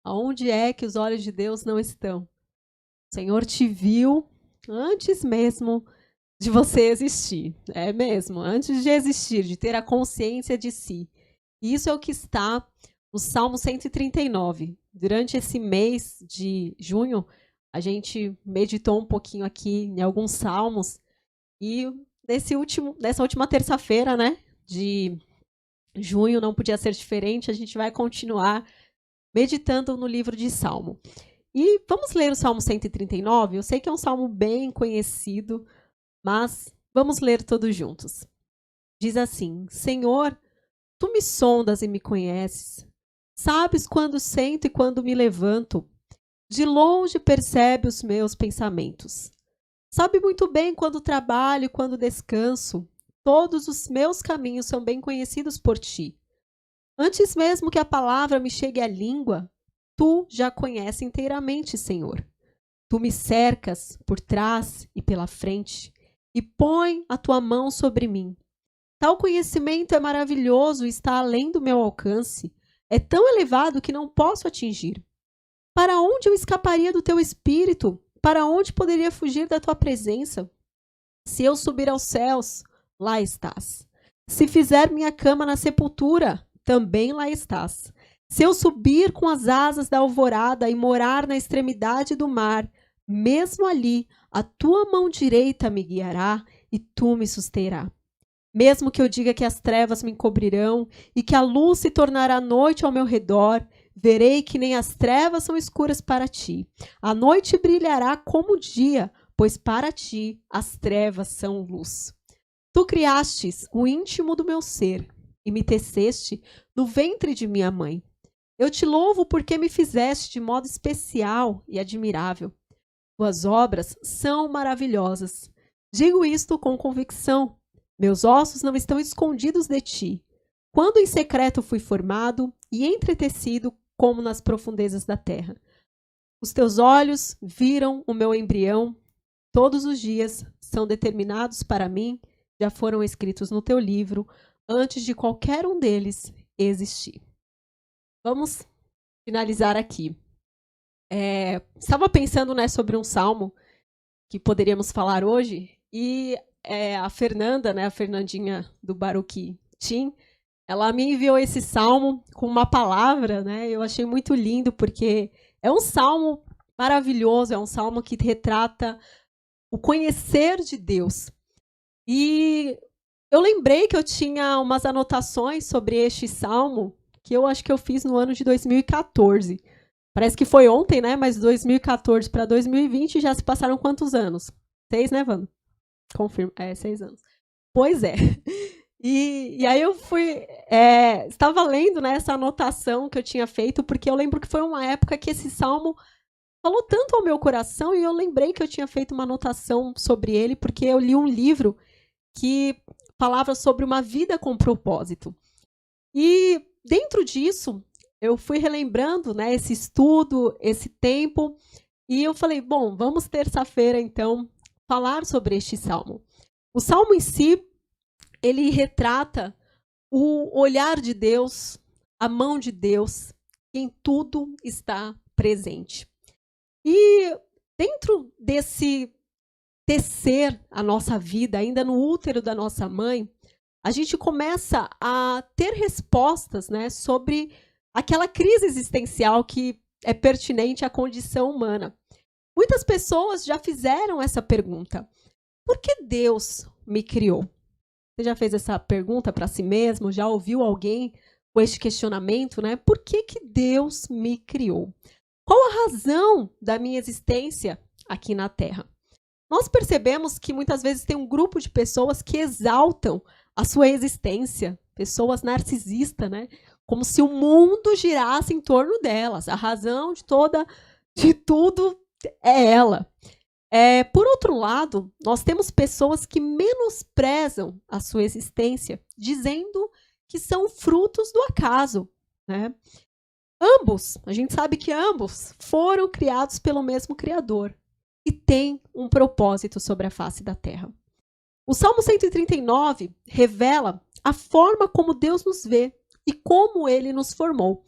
Aonde é que os olhos de Deus não estão? O Senhor te viu antes mesmo de você existir. É mesmo, antes de existir, de ter a consciência de si. E isso é o que está no Salmo 139. Durante esse mês de junho, a gente meditou um pouquinho aqui em alguns salmos. E nessa última terça-feira, né, de junho, não podia ser diferente, a gente vai continuar meditando no livro de Salmo. E vamos ler o Salmo 139? Eu sei que é um salmo bem conhecido, mas vamos ler todos juntos. Diz assim: Senhor, tu me sondas e me conheces. Sabes quando sento e quando me levanto. De longe percebe os meus pensamentos. Sabe muito bem quando trabalho e quando descanso. Todos os meus caminhos são bem conhecidos por ti. Antes mesmo que a palavra me chegue à língua, tu já conheces inteiramente, Senhor. Tu me cercas por trás e pela frente e põe a tua mão sobre mim. Tal conhecimento é maravilhoso e está além do meu alcance. É tão elevado que não posso atingir. Para onde eu escaparia do teu espírito? Para onde poderia fugir da tua presença? Se eu subir aos céus, lá estás. Se fizer minha cama na sepultura, também lá estás. Se eu subir com as asas da alvorada e morar na extremidade do mar, mesmo ali a tua mão direita me guiará e tu me susterá. Mesmo que eu diga que as trevas me encobrirão e que a luz se tornará noite ao meu redor, verei que nem as trevas são escuras para ti. A noite brilhará como o dia, pois para ti as trevas são luz. Tu criastes o íntimo do meu ser e me teceste no ventre de minha mãe. Eu te louvo porque me fizeste de modo especial e admirável. Tuas obras são maravilhosas. Digo isto com convicção. Meus ossos não estão escondidos de ti. Quando em secreto fui formado e entretecido como nas profundezas da terra. Os teus olhos viram o meu embrião. Todos os dias são determinados para mim, já foram escritos no teu livro, antes de qualquer um deles existir. Vamos finalizar aqui. Estava pensando, né, sobre um salmo que poderíamos falar hoje, e a Fernanda, né, a Fernandinha do Baruch Team, ela me enviou esse salmo com uma palavra, né? Eu achei muito lindo, porque é um salmo maravilhoso, é um salmo que retrata o conhecer de Deus. E eu lembrei que eu tinha umas anotações sobre este salmo, que eu acho que eu fiz no ano de 2014. Parece que foi ontem, né? Mas 2014 para 2020 já se passaram quantos anos? 6, né, Vando? Confirma. 6 anos. Pois é. E aí eu estava lendo, né, essa anotação que eu tinha feito, porque eu lembro que foi uma época que esse salmo falou tanto ao meu coração, e eu lembrei que eu tinha feito uma anotação sobre ele, porque eu li um livro que falava sobre uma vida com propósito. E dentro disso, eu fui relembrando, né, esse estudo, esse tempo, e eu falei, bom, vamos terça-feira, então, falar sobre este salmo. O salmo em si, ele retrata o olhar de Deus, a mão de Deus, que em tudo está presente. E dentro desse tecer a nossa vida, ainda no útero da nossa mãe, a gente começa a ter respostas, né, sobre aquela crise existencial que é pertinente à condição humana. Muitas pessoas já fizeram essa pergunta: por que Deus me criou? Você já fez essa pergunta para si mesmo? Já ouviu alguém com este questionamento, né? Por que Deus me criou? Qual a razão da minha existência aqui na Terra? Nós percebemos que muitas vezes tem um grupo de pessoas que exaltam a sua existência, pessoas narcisistas, né? Como se o mundo girasse em torno delas. A razão de tudo é ela. Por outro lado, nós temos pessoas que menosprezam a sua existência, dizendo que são frutos do acaso, né? A gente sabe que ambos foram criados pelo mesmo Criador e têm um propósito sobre a face da terra. O Salmo 139 revela a forma como Deus nos vê e como ele nos formou.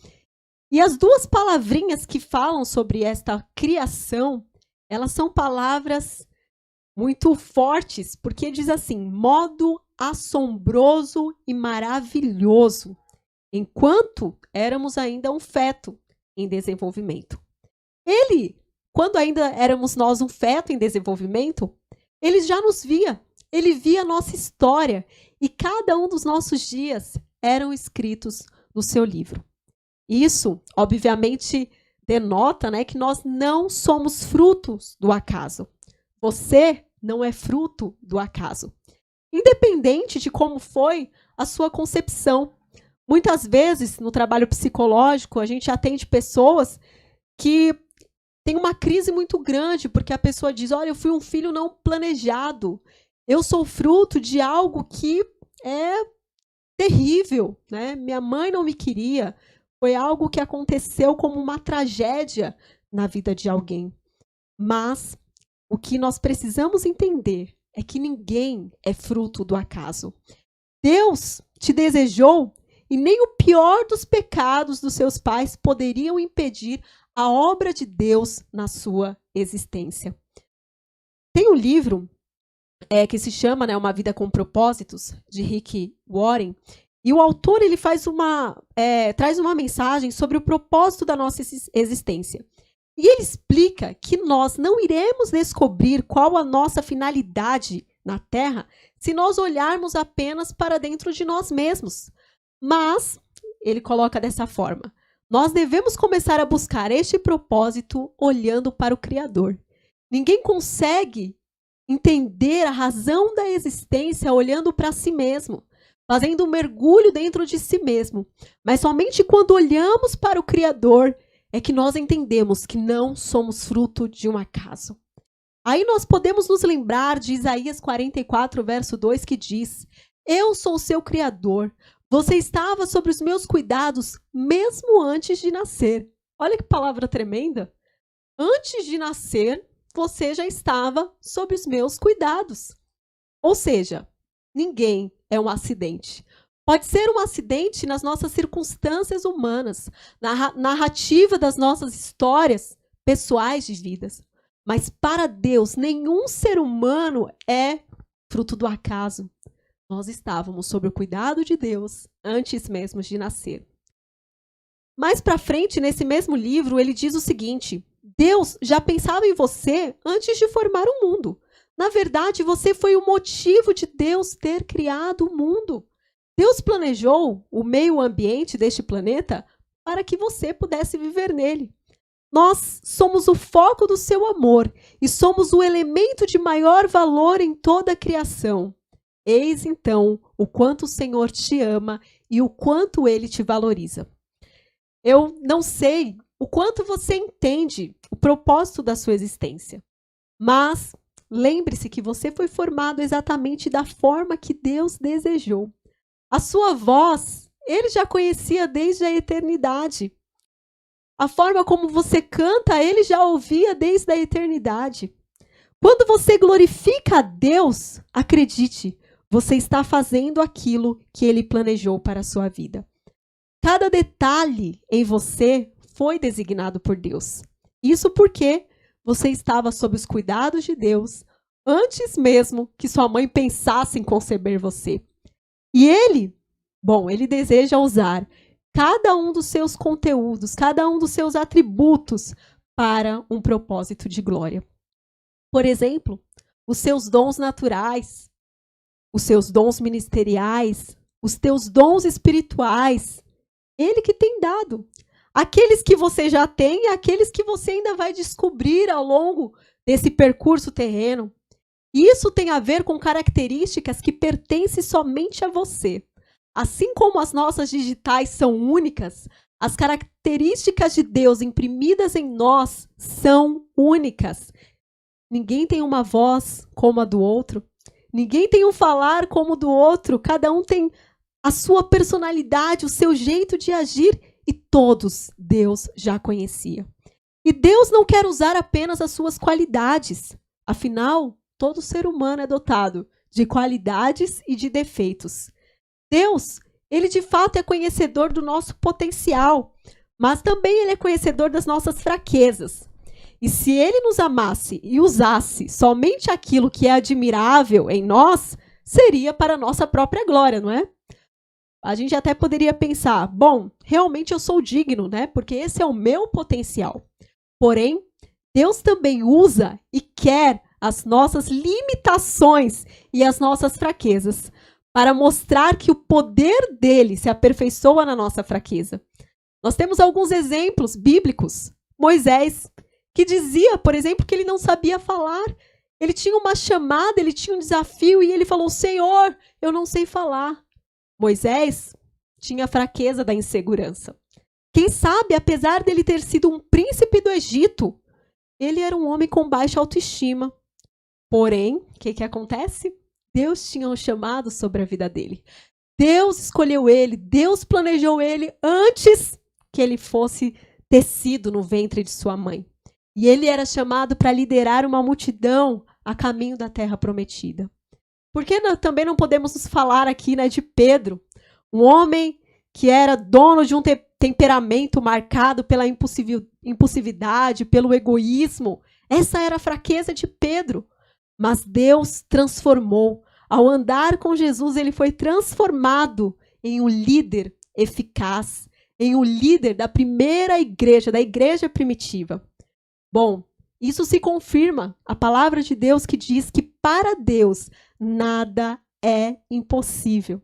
E as duas palavrinhas que falam sobre esta criação, elas são palavras muito fortes, porque diz assim: modo assombroso e maravilhoso, enquanto éramos ainda um feto em desenvolvimento. Ele, quando ainda éramos nós um feto em desenvolvimento, ele já nos via, ele via a nossa história, e cada um dos nossos dias eram escritos no seu livro. Isso, obviamente, denota, né, que nós não somos frutos do acaso. Você não é fruto do acaso. Independente de como foi a sua concepção. Muitas vezes, no trabalho psicológico, a gente atende pessoas que têm uma crise muito grande, porque a pessoa diz: olha, eu fui um filho não planejado. Eu sou fruto de algo que é terrível, né? Minha mãe não me queria. Foi algo que aconteceu como uma tragédia na vida de alguém. Mas o que nós precisamos entender é que ninguém é fruto do acaso. Deus te desejou e nem o pior dos pecados dos seus pais poderiam impedir a obra de Deus na sua existência. Tem um livro que se chama, né, Uma Vida com Propósitos, de Rick Warren, e o autor ele traz uma mensagem sobre o propósito da nossa existência. E ele explica que nós não iremos descobrir qual a nossa finalidade na Terra se nós olharmos apenas para dentro de nós mesmos. Mas, ele coloca dessa forma, nós devemos começar a buscar este propósito olhando para o Criador. Ninguém consegue entender a razão da existência olhando para si mesmo, fazendo um mergulho dentro de si mesmo. Mas somente quando olhamos para o Criador é que nós entendemos que não somos fruto de um acaso. Aí nós podemos nos lembrar de Isaías 44, verso 2, que diz: eu sou o seu Criador, você estava sob os meus cuidados mesmo antes de nascer. Olha que palavra tremenda! Antes de nascer, você já estava sob os meus cuidados. Ou seja, ninguém é um acidente. Pode ser um acidente nas nossas circunstâncias humanas, na narrativa das nossas histórias pessoais de vidas. Mas para Deus, nenhum ser humano é fruto do acaso. Nós estávamos sob o cuidado de Deus antes mesmo de nascer. Mais para frente, nesse mesmo livro, ele diz o seguinte: Deus já pensava em você antes de formar o mundo. Na verdade, você foi o motivo de Deus ter criado o mundo. Deus planejou o meio ambiente deste planeta para que você pudesse viver nele. Nós somos o foco do seu amor e somos o elemento de maior valor em toda a criação. Eis então o quanto o Senhor te ama e o quanto ele te valoriza. Eu não sei o quanto você entende o propósito da sua existência, mas lembre-se que você foi formado exatamente da forma que Deus desejou. A sua voz, ele já conhecia desde a eternidade. A forma como você canta, ele já ouvia desde a eternidade. Quando você glorifica a Deus, acredite, você está fazendo aquilo que ele planejou para a sua vida. Cada detalhe em você foi designado por Deus. Isso porque você estava sob os cuidados de Deus antes mesmo que sua mãe pensasse em conceber você. E ele deseja usar cada um dos seus conteúdos, cada um dos seus atributos para um propósito de glória. Por exemplo, os seus dons naturais, os seus dons ministeriais, os teus dons espirituais, ele que tem dado. Aqueles que você já tem e aqueles que você ainda vai descobrir ao longo desse percurso terreno. Isso tem a ver com características que pertencem somente a você. Assim como as nossas digitais são únicas, as características de Deus imprimidas em nós são únicas. Ninguém tem uma voz como a do outro. Ninguém tem um falar como o do outro. Cada um tem a sua personalidade, o seu jeito de agir. E todos Deus já conhecia. E Deus não quer usar apenas as suas qualidades. Afinal, todo ser humano é dotado de qualidades e de defeitos. Deus, ele de fato é conhecedor do nosso potencial, mas também ele é conhecedor das nossas fraquezas. E se ele nos amasse e usasse somente aquilo que é admirável em nós, seria para a nossa própria glória, não é? A gente até poderia pensar, bom, realmente eu sou digno, né? Porque esse é o meu potencial. Porém, Deus também usa e quer as nossas limitações e as nossas fraquezas para mostrar que o poder dele se aperfeiçoa na nossa fraqueza. Nós temos alguns exemplos bíblicos. Moisés, que dizia, por exemplo, que ele não sabia falar. Ele tinha uma chamada, ele tinha um desafio e ele falou, Senhor, eu não sei falar. Moisés tinha a fraqueza da insegurança. Quem sabe, apesar dele ter sido um príncipe do Egito, ele era um homem com baixa autoestima. Porém, o que acontece? Deus tinha um chamado sobre a vida dele. Deus escolheu ele, Deus planejou ele antes que ele fosse tecido no ventre de sua mãe. E ele era chamado para liderar uma multidão a caminho da terra prometida. Por que também não podemos nos falar aqui, né, de Pedro, um homem que era dono de um temperamento marcado pela impulsividade, pelo egoísmo. Essa era a fraqueza de Pedro. Mas Deus transformou. Ao andar com Jesus, ele foi transformado em um líder eficaz, em um líder da primeira igreja, da igreja primitiva. Bom, isso se confirma a palavra de Deus que diz que para Deus nada é impossível.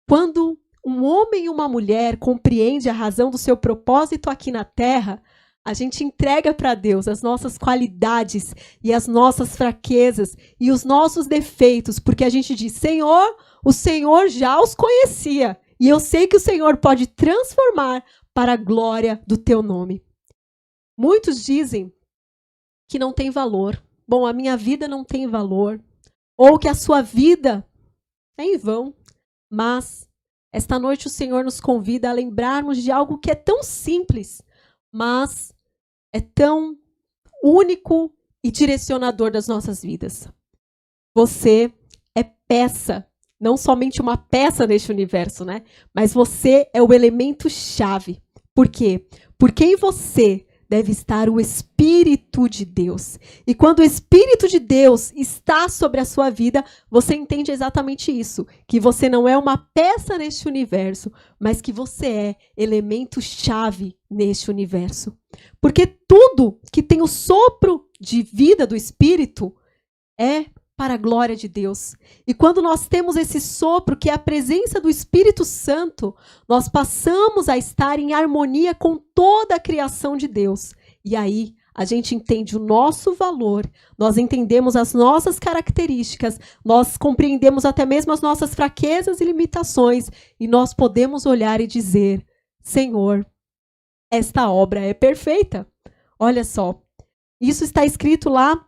Quando um homem e uma mulher compreendem a razão do seu propósito aqui na terra, a gente entrega para Deus as nossas qualidades e as nossas fraquezas e os nossos defeitos, porque a gente diz, Senhor, o Senhor já os conhecia e eu sei que o Senhor pode transformar para a glória do teu nome. Muitos dizem que não tem valor. Bom, a minha vida não tem valor. Ou que a sua vida é em vão. Mas esta noite o Senhor nos convida a lembrarmos de algo que é tão simples, mas é tão único e direcionador das nossas vidas. Você é peça, não somente uma peça neste universo, né? Mas você é o elemento chave. Por quê? Porque em você deve estar o Espírito de Deus. E quando o Espírito de Deus está sobre a sua vida, você entende exatamente isso, que você não é uma peça neste universo, mas que você é elemento-chave neste universo. Porque tudo que tem o sopro de vida do Espírito é para a glória de Deus. E quando nós temos esse sopro, que é a presença do Espírito Santo, nós passamos a estar em harmonia com toda a criação de Deus. E aí a gente entende o nosso valor, nós entendemos as nossas características, nós compreendemos até mesmo as nossas fraquezas e limitações, e nós podemos olhar e dizer, Senhor, esta obra é perfeita. Olha só, isso está escrito lá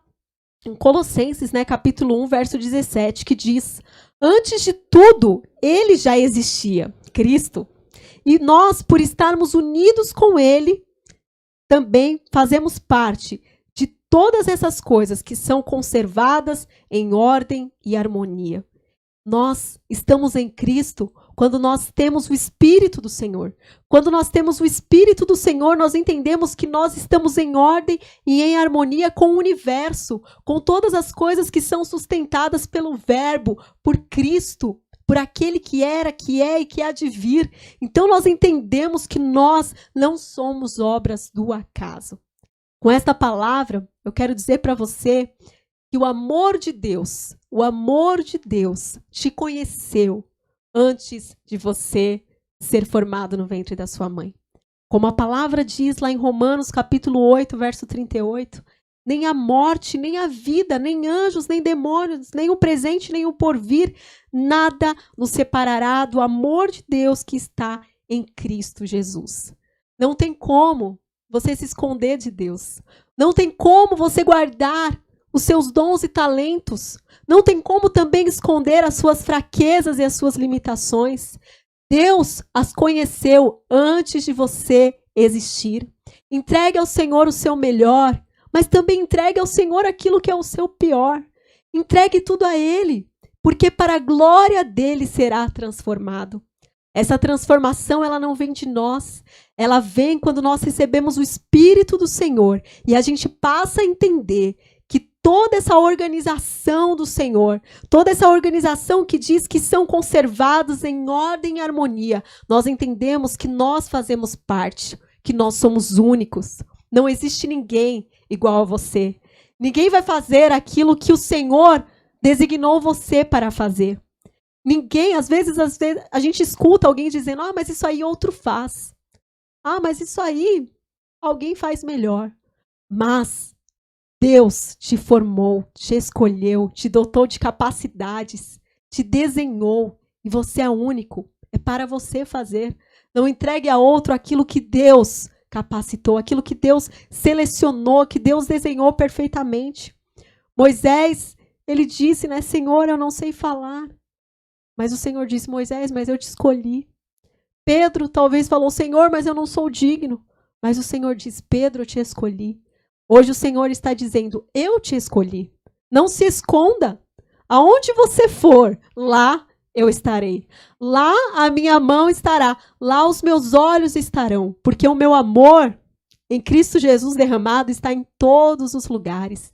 em Colossenses, né, capítulo 1, verso 17, que diz, antes de tudo, ele já existia, Cristo. E nós, por estarmos unidos com ele, também fazemos parte de todas essas coisas que são conservadas em ordem e harmonia. Nós estamos em Cristo quando nós temos o Espírito do Senhor. Quando nós temos o Espírito do Senhor, nós entendemos que nós estamos em ordem e em harmonia com o universo, com todas as coisas que são sustentadas pelo Verbo, por Cristo, por aquele que era, que é e que há de vir. Então nós entendemos que nós não somos obras do acaso. Com esta palavra, eu quero dizer para você que o amor de Deus te conheceu antes de você ser formado no ventre da sua mãe. Como a palavra diz lá em Romanos, capítulo 8, verso 38, nem a morte, nem a vida, nem anjos, nem demônios, nem o presente, nem o porvir, nada nos separará do amor de Deus que está em Cristo Jesus. Não tem como você se esconder de Deus. Não tem como você guardar os seus dons e talentos. Não tem como também esconder as suas fraquezas e as suas limitações. Deus as conheceu antes de você existir. Entregue ao Senhor o seu melhor, mas também entregue ao Senhor aquilo que é o seu pior. Entregue tudo a Ele, porque para a glória dele será transformado. Essa transformação, ela não vem de nós. Ela vem quando nós recebemos o Espírito do Senhor e a gente passa a entender que toda essa organização do Senhor, toda essa organização que diz que são conservados em ordem e harmonia, nós entendemos que nós fazemos parte, que nós somos únicos. Não existe ninguém igual a você. Ninguém vai fazer aquilo que o Senhor designou você para fazer. Ninguém, às vezes a gente escuta alguém dizendo, mas isso aí outro faz. Mas isso aí alguém faz melhor. Mas Deus te formou, te escolheu, te dotou de capacidades, te desenhou e você é único. É para você fazer. Não entregue a outro aquilo que Deus capacitou, aquilo que Deus selecionou, que Deus desenhou perfeitamente. Moisés, ele disse, Senhor, eu não sei falar. Mas o Senhor disse, Moisés, mas eu te escolhi. Pedro talvez falou, Senhor, mas eu não sou digno. Mas o Senhor diz, Pedro, eu te escolhi. Hoje o Senhor está dizendo, eu te escolhi. Não se esconda. Aonde você for, lá eu estarei. Lá a minha mão estará. Lá os meus olhos estarão. Porque o meu amor em Cristo Jesus derramado está em todos os lugares.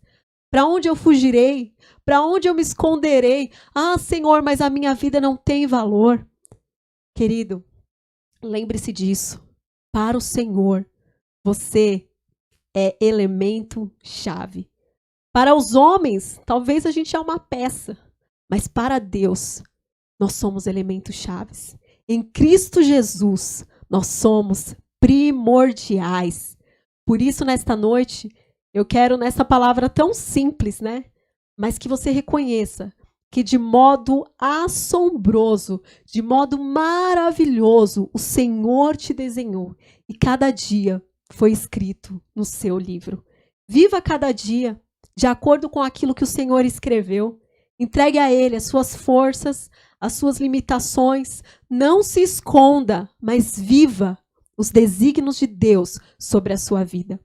Para onde eu fugirei? Para onde eu me esconderei? Senhor, mas a minha vida não tem valor. Querido, lembre-se disso. Para o Senhor, você é elemento-chave. Para os homens, talvez a gente é uma peça. Mas para Deus, nós somos elementos-chaves. Em Cristo Jesus, nós somos primordiais. Por isso, nesta noite, eu quero, nessa palavra tão simples, mas que você reconheça que de modo assombroso, de modo maravilhoso, o Senhor te desenhou e cada dia foi escrito no seu livro. Viva cada dia de acordo com aquilo que o Senhor escreveu. Entregue a Ele as suas forças, as suas limitações. Não se esconda, mas viva os desígnios de Deus sobre a sua vida.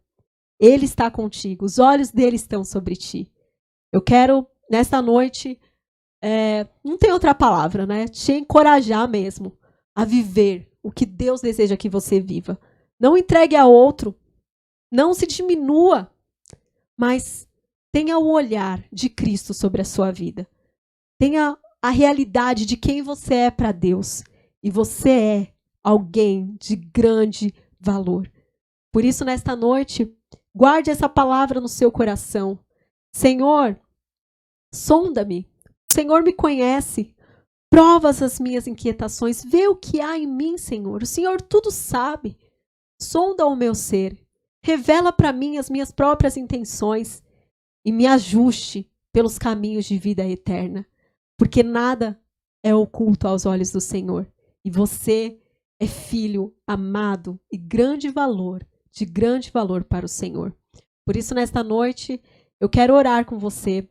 Ele está contigo, os olhos dele estão sobre ti. Eu quero, nesta noite, não tem outra palavra, te encorajar mesmo a viver o que Deus deseja que você viva. Não entregue a outro, não se diminua, mas tenha o olhar de Cristo sobre a sua vida. Tenha a realidade de quem você é para Deus. E você é alguém de grande valor. Por isso, nesta noite, guarde essa palavra no seu coração. Senhor, sonda-me. O Senhor me conhece. Prova as minhas inquietações. Vê o que há em mim, Senhor. O Senhor tudo sabe. Sonda o meu ser. Revela para mim as minhas próprias intenções e me ajuste pelos caminhos de vida eterna. Porque nada é oculto aos olhos do Senhor. E você é filho amado e de grande valor para o Senhor. Por isso, nesta noite, eu quero orar com você.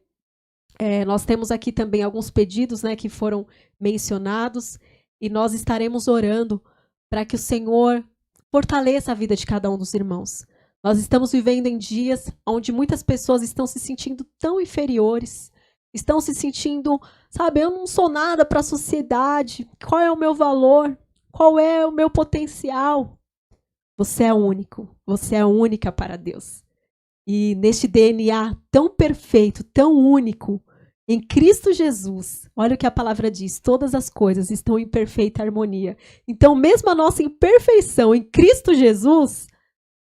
Nós temos aqui também alguns pedidos, que foram mencionados, e nós estaremos orando para que o Senhor fortaleça a vida de cada um dos irmãos. Nós estamos vivendo em dias onde muitas pessoas estão se sentindo tão inferiores, estão se sentindo, eu não sou nada para a sociedade, qual é o meu valor? Qual é o meu potencial? Você é único, você é única para Deus. E neste DNA tão perfeito, tão único, em Cristo Jesus, olha o que a palavra diz, todas as coisas estão em perfeita harmonia. Então, mesmo a nossa imperfeição em Cristo Jesus,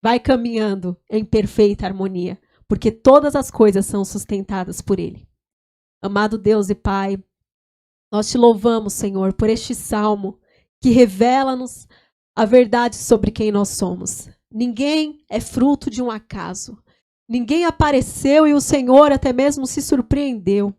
vai caminhando em perfeita harmonia, porque todas as coisas são sustentadas por Ele. Amado Deus e Pai, nós te louvamos, Senhor, por este salmo que revela-nos a verdade sobre quem nós somos. Ninguém é fruto de um acaso. Ninguém apareceu e o Senhor até mesmo se surpreendeu.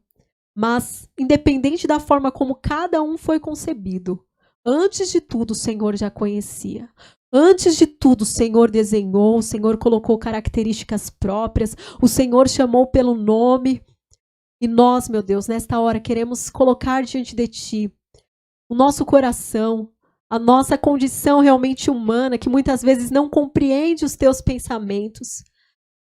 Mas, independente da forma como cada um foi concebido, antes de tudo o Senhor já conhecia. Antes de tudo o Senhor desenhou, o Senhor colocou características próprias, o Senhor chamou pelo nome. E nós, meu Deus, nesta hora queremos colocar diante de Ti o nosso coração, a nossa condição realmente humana, que muitas vezes não compreende os Teus pensamentos,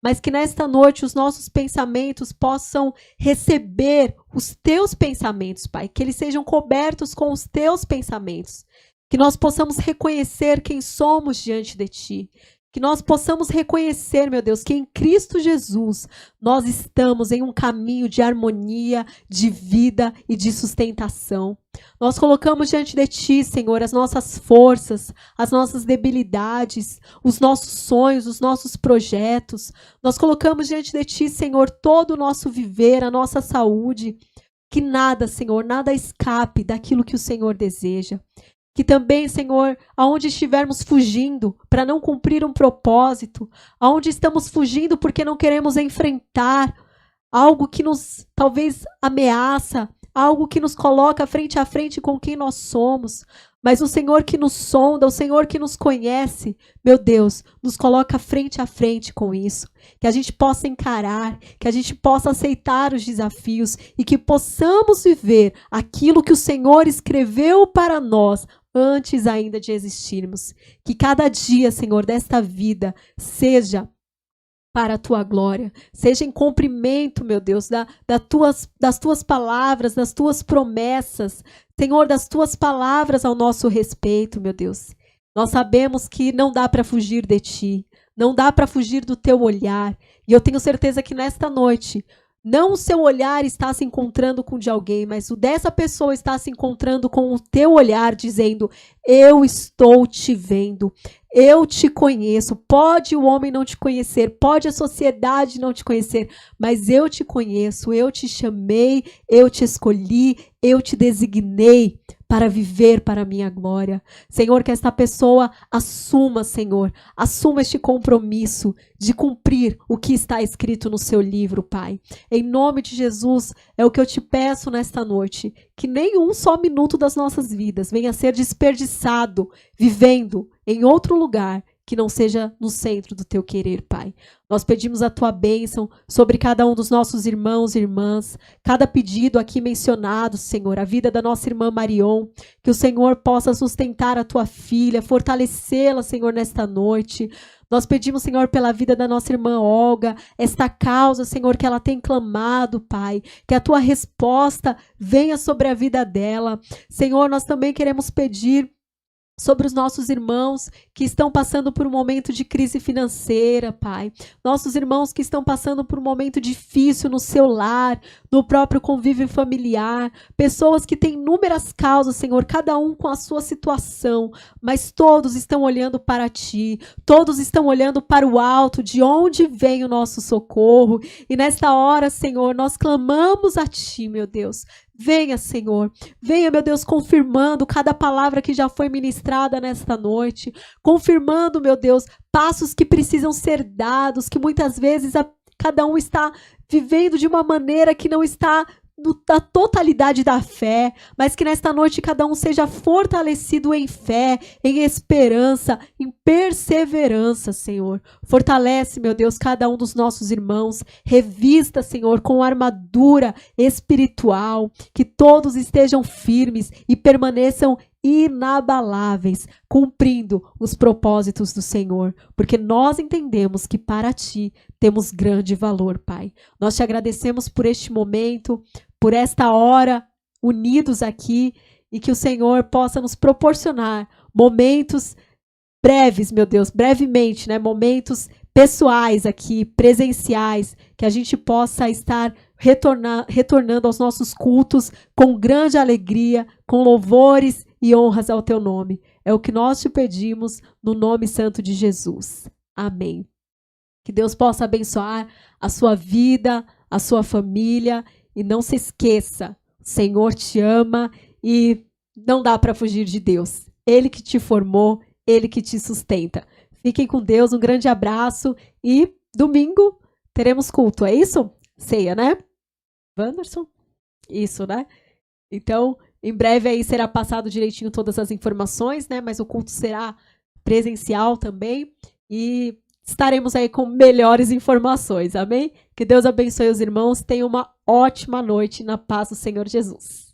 mas que nesta noite os nossos pensamentos possam receber os Teus pensamentos, Pai, que eles sejam cobertos com os Teus pensamentos, que nós possamos reconhecer quem somos diante de Ti, que nós possamos reconhecer, meu Deus, que em Cristo Jesus nós estamos em um caminho de harmonia, de vida e de sustentação. Nós colocamos diante de Ti, Senhor, as nossas forças, as nossas debilidades, os nossos sonhos, os nossos projetos. Nós colocamos diante de Ti, Senhor, todo o nosso viver, a nossa saúde. Que nada, Senhor, nada escape daquilo que o Senhor deseja. Que também, Senhor, aonde estivermos fugindo para não cumprir um propósito, aonde estamos fugindo porque não queremos enfrentar algo que nos talvez ameaça, algo que nos coloca frente a frente com quem nós somos, mas o Senhor que nos sonda, o Senhor que nos conhece, meu Deus, nos coloca frente a frente com isso. Que a gente possa encarar, que a gente possa aceitar os desafios e que possamos viver aquilo que o Senhor escreveu para nós antes ainda de existirmos. Que cada dia, Senhor, desta vida seja para a Tua glória, seja em cumprimento, meu Deus, das Tuas palavras, das Tuas promessas, Senhor, das Tuas palavras ao nosso respeito, meu Deus. Nós sabemos que não dá para fugir de Ti, não dá para fugir do Teu olhar, e eu tenho certeza que nesta noite, não o seu olhar está se encontrando com o de alguém, mas o dessa pessoa está se encontrando com o teu olhar, dizendo: eu estou te vendo, eu te conheço. Pode o homem não te conhecer, pode a sociedade não te conhecer, mas eu te conheço, eu te chamei, eu te escolhi, eu te designei para viver para a minha glória. Senhor, que esta pessoa assuma, Senhor, assuma este compromisso de cumprir o que está escrito no seu livro, Pai. Em nome de Jesus, é o que eu te peço nesta noite, que nenhum só minuto das nossas vidas venha a ser desperdiçado vivendo em outro lugar que não seja no centro do teu querer, Pai. Nós pedimos a tua bênção sobre cada um dos nossos irmãos e irmãs, cada pedido aqui mencionado, Senhor, a vida da nossa irmã Marion, que o Senhor possa sustentar a tua filha, fortalecê-la, Senhor, nesta noite. Nós pedimos, Senhor, pela vida da nossa irmã Olga, esta causa, Senhor, que ela tem clamado, Pai, que a tua resposta venha sobre a vida dela. Senhor, nós também queremos pedir sobre os nossos irmãos que estão passando por um momento de crise financeira, Pai. Nossos irmãos que estão passando por um momento difícil no seu lar, no próprio convívio familiar. Pessoas que têm inúmeras causas, Senhor, cada um com a sua situação, mas todos estão olhando para Ti. Todos estão olhando para o alto, de onde vem o nosso socorro. E nesta hora, Senhor, nós clamamos a Ti, meu Deus. Venha, Senhor. Venha, meu Deus, confirmando cada palavra que já foi ministrada nesta noite. Confirmando, meu Deus, passos que precisam ser dados, que muitas vezes cada um está vivendo de uma maneira que não está da totalidade da fé, mas que nesta noite cada um seja fortalecido em fé, em esperança, em perseverança, Senhor. Fortalece, meu Deus, cada um dos nossos irmãos, revista, Senhor, com armadura espiritual, que todos estejam firmes e permaneçam inabaláveis, cumprindo os propósitos do Senhor, porque nós entendemos que para Ti temos grande valor, Pai. Nós Te agradecemos por este momento, por esta hora, unidos aqui, e que o Senhor possa nos proporcionar momentos breves, meu Deus, brevemente, né? Momentos pessoais aqui, presenciais, que a gente possa estar retornando aos nossos cultos com grande alegria, com louvores e honras ao Teu nome. É o que nós Te pedimos no nome santo de Jesus. Amém. Que Deus possa abençoar a sua vida, a sua família, e não se esqueça, o Senhor te ama e não dá para fugir de Deus. Ele que te formou, Ele que te sustenta. Fiquem com Deus, um grande abraço e domingo teremos culto, é isso? Ceia, né? Wanderson? Isso, né? Então, em breve aí será passado direitinho todas as informações, né? Mas o culto será presencial também e estaremos aí com melhores informações, amém? Que Deus abençoe os irmãos, tenham uma ótima noite na paz do Senhor Jesus.